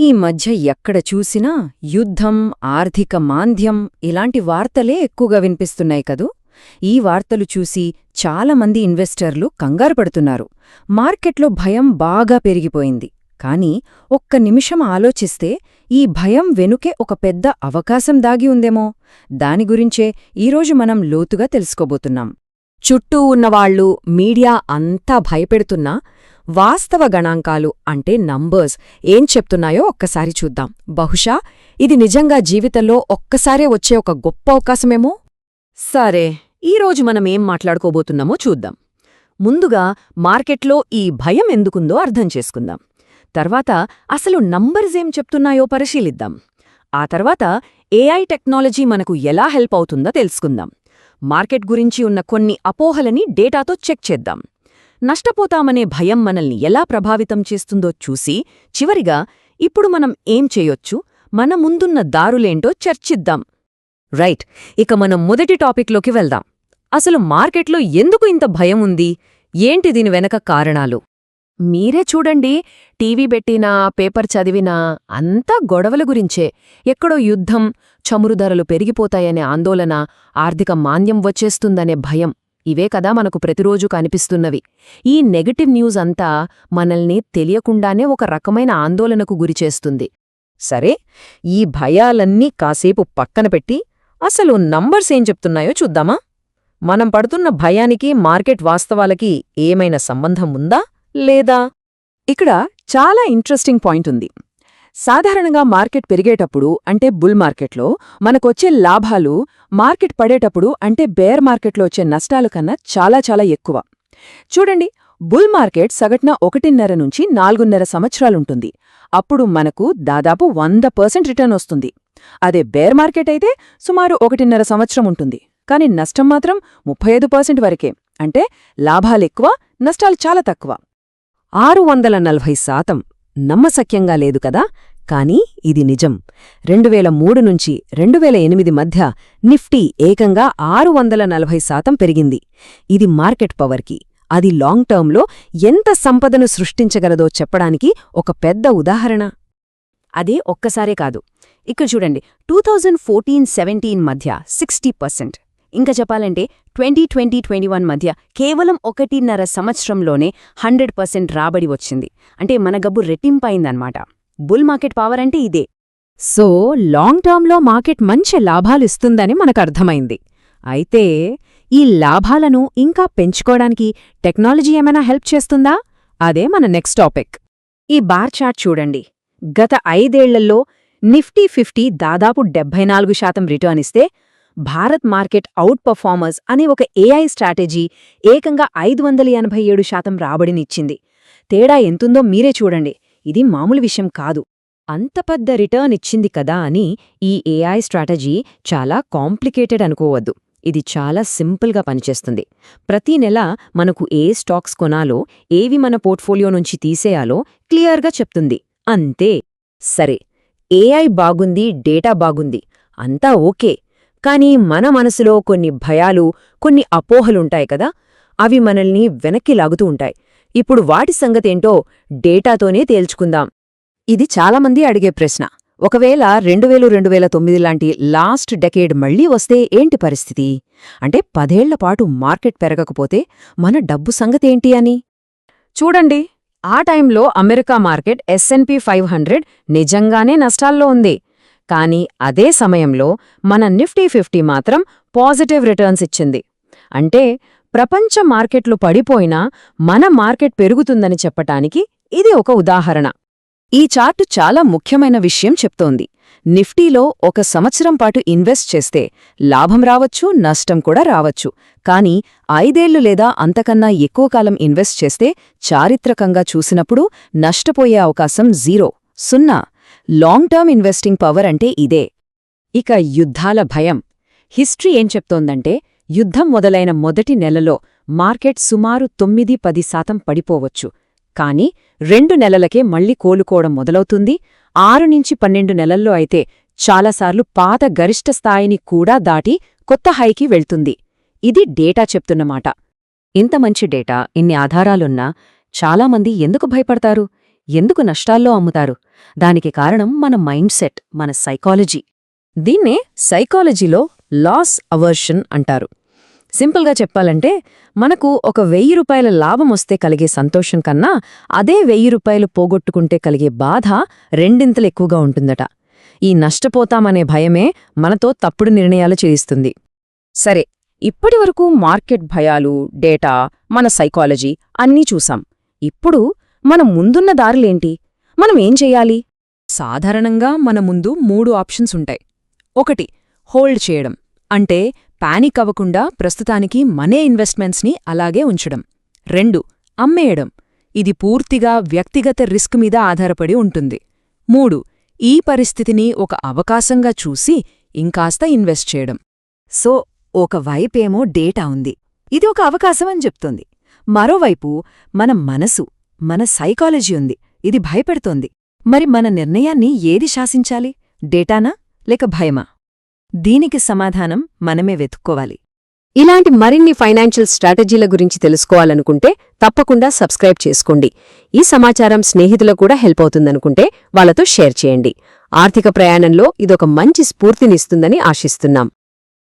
ఈ మధ్య ఎక్కడ చూసినా యుద్ధం, ఆర్థిక మాంద్యం ఇలాంటి వార్తలే ఎక్కువగా వినిపిస్తున్నాయి కదూ. ఈ వార్తలు చూసి చాలామంది ఇన్వెస్టర్లు కంగారు పడుతున్నారు. మార్కెట్లో భయం బాగా పెరిగిపోయింది. కానీ ఒక్క నిమిషం ఆలోచిస్తే ఈ భయం వెనుకే ఒక పెద్ద అవకాశం దాగి ఉందేమో. దాని గురించే ఈరోజు మనం లోతుగా తెలుసుకోబోతున్నాం. చుట్టూ ఉన్నవాళ్లు, మీడియా అంతా భయపెడుతున్నా వాస్తవ గణాంకాలు అంటే నంబర్స్ ఏం చెప్తున్నాయో ఒక్కసారి చూద్దాం. బహుశా ఇది నిజంగా జీవితంలో ఒక్కసారే వచ్చే ఒక గొప్ప అవకాశమేమో. సరే, ఈరోజు మనమేం మాట్లాడుకోబోతున్నామో చూద్దాం. ముందుగా మార్కెట్లో ఈ భయం ఎందుకుందో అర్థం చేసుకుందాం. తర్వాత అసలు నంబర్స్ ఏం చెప్తున్నాయో పరిశీలిద్దాం. ఆ తర్వాత ఏఐ టెక్నాలజీ మనకు ఎలా హెల్ప్ అవుతుందో తెలుసుకుందాం. మార్కెట్ గురించి ఉన్న కొన్ని అపోహలని డేటాతో చెక్ చేద్దాం. నష్టపోతామనే భయం మనల్ని ఎలా ప్రభావితం చేస్తుందో చూసి చివరిగా ఇప్పుడు మనం ఏం చేయొచ్చు, మన ముందున్న దారులేంటో చర్చిద్దాం. రైట్, ఇక మనం మొదటి టాపిక్లోకి వెళ్దాం. అసలు మార్కెట్లో ఎందుకు ఇంత భయం ఉంది? ఏంటి దీని వెనక కారణాలు? మీరే చూడండి, టీవీ పెట్టినా, పేపర్ చదివినా అంతా గొడవల గురించే. ఎక్కడో యుద్ధం, చమురు ధరలు పెరిగిపోతాయనే ఆందోళన, ఆర్థిక మాంద్యం వచ్చేస్తుందనే భయం. ఇవే కదా మనకు ప్రతిరోజు కనిపిస్తున్నవి. ఈ నెగటివ్ న్యూస్ అంతా మనల్ని తెలియకుండానే ఒక రకమైన ఆందోళనకు గురిచేస్తుంది. సరే, ఈ భయాలన్నీ కాసేపు పక్కన పెట్టి అసలు నంబర్స్ ఏం చెప్తున్నాయో చూద్దామా? మనం పడుతున్న భయానికి మార్కెట్ వాస్తవాలకి ఏమైనా సంబంధం ఉందా లేదా? ఇక్కడ చాలా ఇంట్రెస్టింగ్ పాయింట్ ఉంది. సాధారణంగా మార్కెట్ పెరిగేటప్పుడు అంటే బుల్ మార్కెట్లో మనకొచ్చే లాభాలు మార్కెట్ పడేటప్పుడు అంటే బేర్ మార్కెట్లో వచ్చే నష్టాల కన్నా చాలా చాలా ఎక్కువ. చూడండి, బుల్ మార్కెట్ సగటున 1.5 నుంచి 4.5 సంవత్సరాలుంటుంది. అప్పుడు మనకు దాదాపు 100% రిటర్న్ వస్తుంది. అదే బేర్ మార్కెట్ అయితే సుమారు 1.5 సంవత్సరం ఉంటుంది. కానీ నష్టం మాత్రం 35% వరకే. అంటే లాభాలెక్కువ, నష్టాలు చాలా తక్కువ. 640% నమ్మశక్యంగా లేదు కదా. కానీ ఇది నిజం. 2003 నుంచి 2008 మధ్య నిఫ్టీ ఏకంగా 640% పెరిగింది. ఇది మార్కెట్ పవర్కి, అది లాంగ్ టర్మ్లో ఎంత సంపదను సృష్టించగలదో చెప్పడానికి ఒక పెద్ద ఉదాహరణ. అదే ఒక్కసారే కాదు. ఇక్కడ చూడండి, 2014-17 మధ్య 60%. ఇంకా చెప్పాలంటే 2020-21 మధ్య కేవలం 1.5 సంవత్సరంలోనే 100% రాబడి వచ్చింది. అంటే మన గబ్బు రెట్టింపైందన్నమాట. బుల్ మార్కెట్ పవర్ అంటే ఇదే. సో లాంగ్ టర్మ్లో మార్కెట్ మంచి లాభాలిస్తుందని మనకర్థమైంది. అయితే ఈ లాభాలను ఇంకా పెంచుకోవడానికి టెక్నాలజీ ఏమైనా హెల్ప్ చేస్తుందా? అదే మన నెక్స్ట్ టాపిక్. ఈ బార్ చార్ట్ చూడండి. గత 5 ఏళ్లలో నిఫ్టీ 50 దాదాపు 74% రిటర్న్ ఇస్తే, భారత్ మార్కెట్ అవుట్ పర్ఫార్మర్స్ అనే ఒక ఏఐ స్ట్రాటజీ ఏకంగా 587% రాబడినిచ్చింది. తేడా ఎంతుందో మీరే చూడండి. ఇది మామూలు విషయం కాదు. అంత పెద్ద రిటర్న్ ఇచ్చింది కదా అని ఈ ఏఐ స్ట్రాటజీ చాలా కాంప్లికేటెడ్ అనుకోవద్దు. ఇది చాలా సింపుల్గా పనిచేస్తుంది. ప్రతి నెల మనకు ఏ స్టాక్స్ కొనాలో, ఏవి మన పోర్ట్ఫోలియో నుంచి తీసేయాలో క్లియర్గా చెప్తుంది. అంతే. సరే, ఏఐ బాగుంది, డేటా బాగుంది, అంతా ఓకే. కానీ మన మనసులో కొన్ని భయాలు, కొన్ని అపోహలుంటాయి కదా, అవి మనల్ని వెనక్కి లాగుతూ ఉంటాయి. ఇప్పుడు వాటి సంగతేంటో డేటాతోనే తేల్చుకుందాం. ఇది చాలామంది అడిగే ప్రశ్న. ఒకవేళ 2000-2009 లాంటి లాస్ట్ డెకేడ్ మళ్లీ వస్తే ఏంటి పరిస్థితి? అంటే 10 ఏళ్లపాటు మార్కెట్ పెరగకపోతే మన డబ్బు సంగతేంటి అని. చూడండి, ఆ టైంలో అమెరికా మార్కెట్ S&P 500 నిజంగానే నష్టాల్లో ఉంది. కానీ అదే సమయంలో మన నిఫ్టీ 50 మాత్రం పాజిటివ్ రిటర్న్స్ ఇచ్చింది. అంటే ప్రపంచ మార్కెట్లు పడిపోయినా మన మార్కెట్ పెరుగుతుందని చెప్పటానికి ఇది ఒక ఉదాహరణ. ఈ చార్టు చాలా ముఖ్యమైన విషయం చెప్తోంది. నిఫ్టీలో 1 సంవత్సరం పాటు ఇన్వెస్ట్ చేస్తే లాభం రావచ్చు, నష్టం కూడా రావచ్చు. కానీ 5 ఏళ్లు లేదా అంతకన్నా ఎక్కువ కాలం ఇన్వెస్ట్ చేస్తే చారిత్రకంగా చూసినప్పుడు నష్టపోయే అవకాశం 0. లాంగ్ టర్మ్ ఇన్వెస్టింగ్ పవర్ అంటే ఇదే. ఇక యుద్ధాల భయం. హిస్టరీ ఏం చెప్తోందంటే, యుద్ధం మొదలైన మొదటి నెలలో మార్కెట్ సుమారు 9-10% పడిపోవచ్చు. కానీ 2 నెలలకే మళ్లీ కోలుకోవడం మొదలవుతుంది. 6-12 నెలల్లో అయితే చాలాసార్లు పాత గరిష్ట స్థాయిని కూడా దాటి కొత్త హైకి వెళ్తుంది. ఇది డేటా చెప్తున్నమాట. ఇంత మంచి డేటా, ఇన్ని ఆధారాలున్నా చాలామంది ఎందుకు భయపడతారు? ఎందుకు నష్టాల్లో అమ్ముతారు? దానికి కారణం మన మైండ్ సెట్, మన సైకాలజీ. దీన్నే సైకాలజీలో లాస్ అవర్షన్ అంటారు. సింపుల్గా చెప్పాలంటే మనకు ఒక 1000 రూపాయల లాభమొస్తే కలిగే సంతోషం కన్నా అదే 1000 రూపాయలు పోగొట్టుకుంటే కలిగే బాధ రెండింతలు ఎక్కువగా ఉంటుందట. ఈ నష్టపోతామనే భయమే మనతో తప్పుడు నిర్ణయాలు చేయిస్తుంది. సరే, ఇప్పటివరకు మార్కెట్ భయాలు, డేటా, మన సైకాలజీ అన్నీ చూసాం. ఇప్పుడు మన ముందున్న దారులేంటి? మనం ఏం చెయ్యాలి? సాధారణంగా మన ముందు 3 ఆప్షన్స్ ఉంటాయి. 1. హోల్డ్ చేయడం, అంటే పానిక్ అవ్వకుండా ప్రస్తుతానికి మనే ఇన్వెస్ట్మెంట్స్ని అలాగే ఉంచడం. 2. అమ్మేయడం, ఇది పూర్తిగా వ్యక్తిగత రిస్క్ మీద ఆధారపడి ఉంటుంది. 3. ఈ పరిస్థితిని ఒక అవకాశంగా చూసి ఇంకాస్త ఇన్వెస్ట్ చేయడం. సో ఒకవైపేమో డేటా ఉంది, ఇది ఒక అవకాశం అని చెప్తోంది. మరోవైపు మన మనసు, మన సైకాలజీ ఉంది, ఇది భయపెడుతోంది. మరి మన నిర్ణయాన్ని ఏది శాసించాలి? డేటానా లేక భయమా? దీనికి సమాధానం మనమే వెతుక్కోవాలి. ఇలాంటి మరిన్ని ఫైనాన్షియల్ స్ట్రాటజీల గురించి తెలుసుకోవాలనుకుంటే తప్పకుండా సబ్స్క్రైబ్ చేసుకోండి. ఈ సమాచారం స్నేహితులకు కూడా హెల్ప్ అవుతుందనుకుంటే వాళ్ళతో షేర్ చేయండి. ఆర్థిక ప్రయాణంలో ఇదొక మంచి స్ఫూర్తినిస్తుందని ఆశిస్తున్నాం.